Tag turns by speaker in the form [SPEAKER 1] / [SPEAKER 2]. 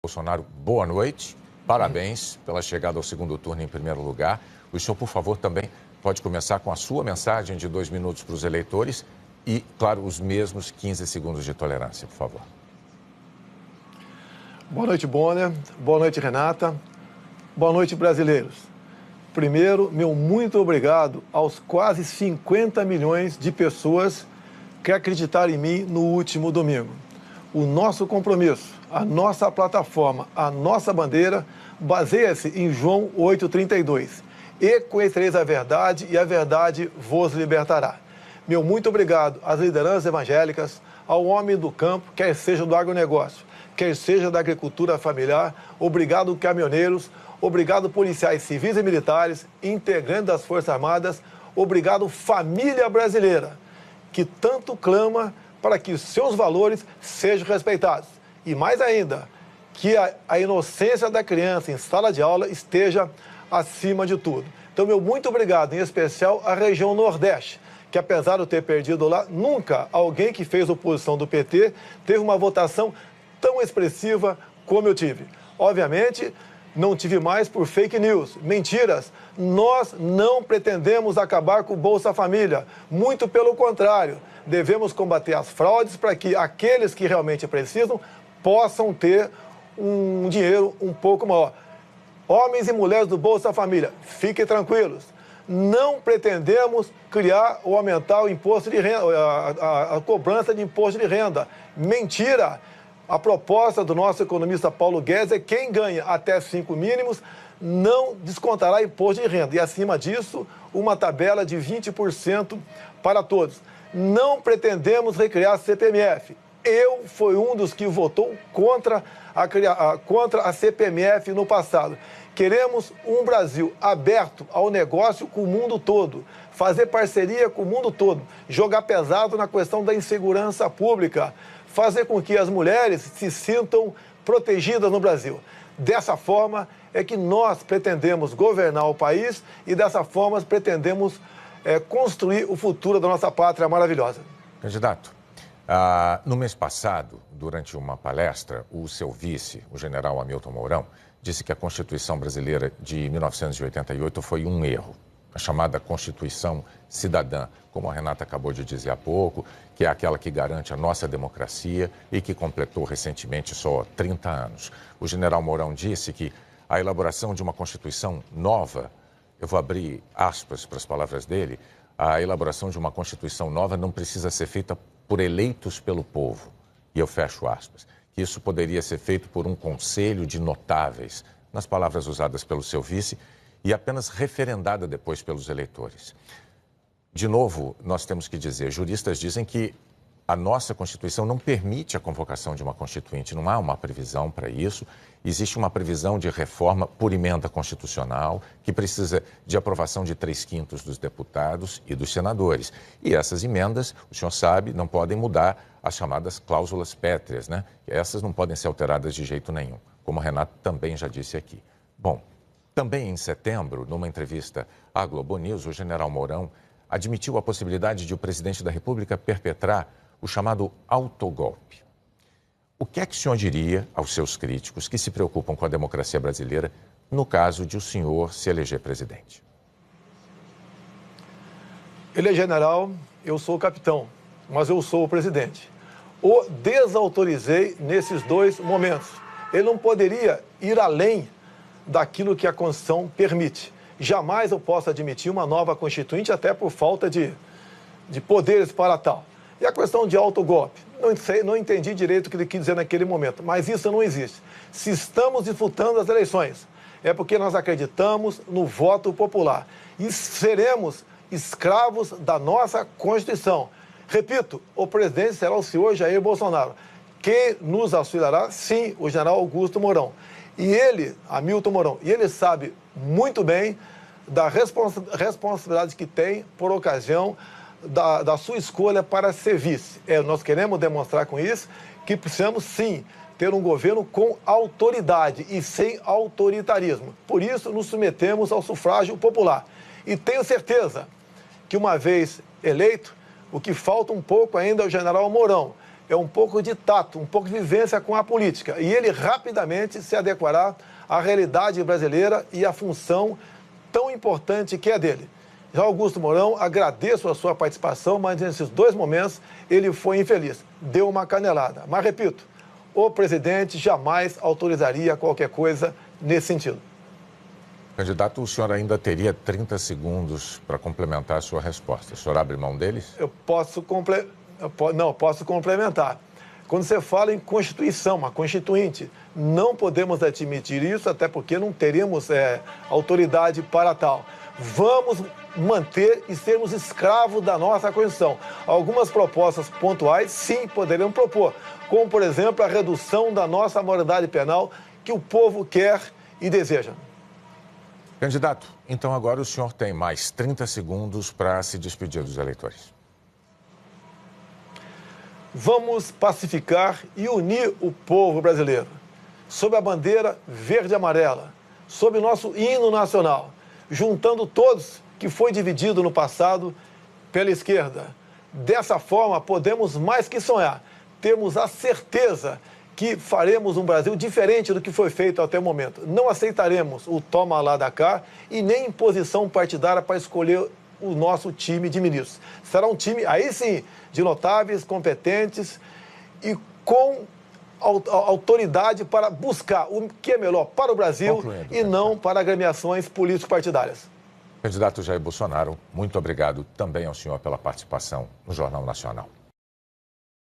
[SPEAKER 1] Bolsonaro, boa noite. Parabéns pela chegada ao segundo turno em primeiro lugar. O senhor, por favor, também pode começar com a sua mensagem de 2 minutos para os eleitores e, claro, os mesmos 15 segundos de tolerância, por favor.
[SPEAKER 2] Boa noite, Bonner. Boa noite, Renata. Boa noite, brasileiros. Primeiro, meu muito obrigado aos quase 50 milhões de pessoas que acreditaram em mim no último domingo. O nosso compromisso, a nossa plataforma, a nossa bandeira baseia-se em João 8,32. E conhecereis a verdade e a verdade vos libertará. Meu muito obrigado às lideranças evangélicas, ao homem do campo, quer seja do agronegócio, quer seja da agricultura familiar. Obrigado, caminhoneiros. Obrigado, policiais civis e militares, integrantes das Forças Armadas. Obrigado, família brasileira, que tanto clama para que seus valores sejam respeitados. E mais ainda, que a inocência da criança em sala de aula esteja acima de tudo. Então, meu muito obrigado, em especial à região Nordeste, que apesar de eu ter perdido lá, nunca alguém que fez oposição do PT teve uma votação tão expressiva como eu tive. Obviamente, não tive mais por fake news, mentiras. Nós não pretendemos acabar com o Bolsa Família, muito pelo contrário. Devemos combater as fraudes para que aqueles que realmente precisam possam ter um dinheiro um pouco maior. Homens e mulheres do Bolsa Família, fiquem tranquilos. Não pretendemos criar ou aumentar o imposto de renda, a cobrança de imposto de renda. Mentira! A proposta do nosso economista Paulo Guedes é que quem ganha até 5 mínimos não descontará imposto de renda. E, acima disso, uma tabela de 20% para todos. Não pretendemos recriar a CPMF. Eu fui um dos que votou contra a CPMF no passado. Queremos um Brasil aberto ao negócio com o mundo todo, fazer parceria com o mundo todo, jogar pesado na questão da insegurança pública, fazer com que as mulheres se sintam protegidas no Brasil. Dessa forma é que nós pretendemos governar o país e dessa forma pretendemos construir o futuro da nossa pátria maravilhosa.
[SPEAKER 1] Candidato, no mês passado, durante uma palestra, o seu vice, o general Hamilton Mourão, disse que a Constituição brasileira de 1988 foi um erro. A chamada Constituição Cidadã, como a Renata acabou de dizer há pouco, que é aquela que garante a nossa democracia e que completou recentemente só 30 anos. O general Mourão disse que a elaboração de uma Constituição nova, eu vou abrir aspas para as palavras dele, a elaboração de uma Constituição nova não precisa ser feita por eleitos pelo povo. E eu fecho aspas. Que isso poderia ser feito por um conselho de notáveis, nas palavras usadas pelo seu vice, e apenas referendada depois pelos eleitores. De novo, nós temos que dizer, juristas dizem que a nossa Constituição não permite a convocação de uma constituinte, não há uma previsão para isso. Existe uma previsão de reforma por emenda constitucional, que precisa de aprovação de 3/5 dos deputados e dos senadores. E essas emendas, o senhor sabe, não podem mudar as chamadas cláusulas pétreas, né? Essas não podem ser alteradas de jeito nenhum, como a Renata também já disse aqui. Bom, também em setembro, numa entrevista à Globo News, o general Mourão admitiu a possibilidade de o presidente da República perpetrar o chamado autogolpe. O que é que o senhor diria aos seus críticos que se preocupam com a democracia brasileira no caso de o senhor se eleger presidente?
[SPEAKER 2] Ele é general, eu sou o capitão, mas eu sou o presidente. O desautorizei nesses 2 momentos. Ele não poderia ir além daquilo que a Constituição permite. Jamais eu posso admitir uma nova Constituinte, até por falta de poderes para tal. E a questão de autogolpe, não entendi direito o que ele quis dizer naquele momento, mas isso não existe. Se estamos disputando as eleições, é porque nós acreditamos no voto popular e seremos escravos da nossa Constituição. Repito, o presidente será o senhor Jair Bolsonaro. Quem nos auxiliará? Sim, o general Augusto Mourão. E ele, Hamilton Mourão, e ele sabe muito bem da responsabilidade que tem por ocasião da sua escolha para ser vice. Nós queremos demonstrar com isso que precisamos, sim, ter um governo com autoridade e sem autoritarismo. Por isso, nos submetemos ao sufrágio popular. E tenho certeza que, uma vez eleito, o que falta um pouco ainda é o general Mourão, é um pouco de tato, um pouco de vivência com a política. E ele rapidamente se adequará à realidade brasileira e à função tão importante que é dele. Já Augusto Mourão, agradeço a sua participação, mas nesses 2 momentos ele foi infeliz. Deu uma canelada. Mas, repito, o presidente jamais autorizaria qualquer coisa nesse sentido.
[SPEAKER 1] Candidato, o senhor ainda teria 30 segundos para complementar a sua resposta. O senhor abre mão deles?
[SPEAKER 2] Eu posso complementar. Quando você fala em Constituição, uma Constituinte, não podemos admitir isso, até porque não teríamos autoridade para tal. Vamos manter e sermos escravos da nossa Constituição. Algumas propostas pontuais, sim, poderemos propor, como, por exemplo, a redução da nossa moralidade penal que o povo quer e deseja.
[SPEAKER 1] Candidato, então agora o senhor tem mais 30 segundos para se despedir dos eleitores.
[SPEAKER 2] Vamos pacificar e unir o povo brasileiro. Sob a bandeira verde e amarela, sob o nosso hino nacional, juntando todos que foi dividido no passado pela esquerda. Dessa forma, podemos mais que sonhar, temos a certeza que faremos um Brasil diferente do que foi feito até o momento. Não aceitaremos o toma lá da cá e nem imposição partidária para escolher o nosso time de ministros. Será um time, aí sim, de notáveis, competentes e com autoridade para buscar o que é melhor para o Brasil e não para agremiações político-partidárias.
[SPEAKER 1] Candidato Jair Bolsonaro, muito obrigado também ao senhor pela participação no Jornal Nacional.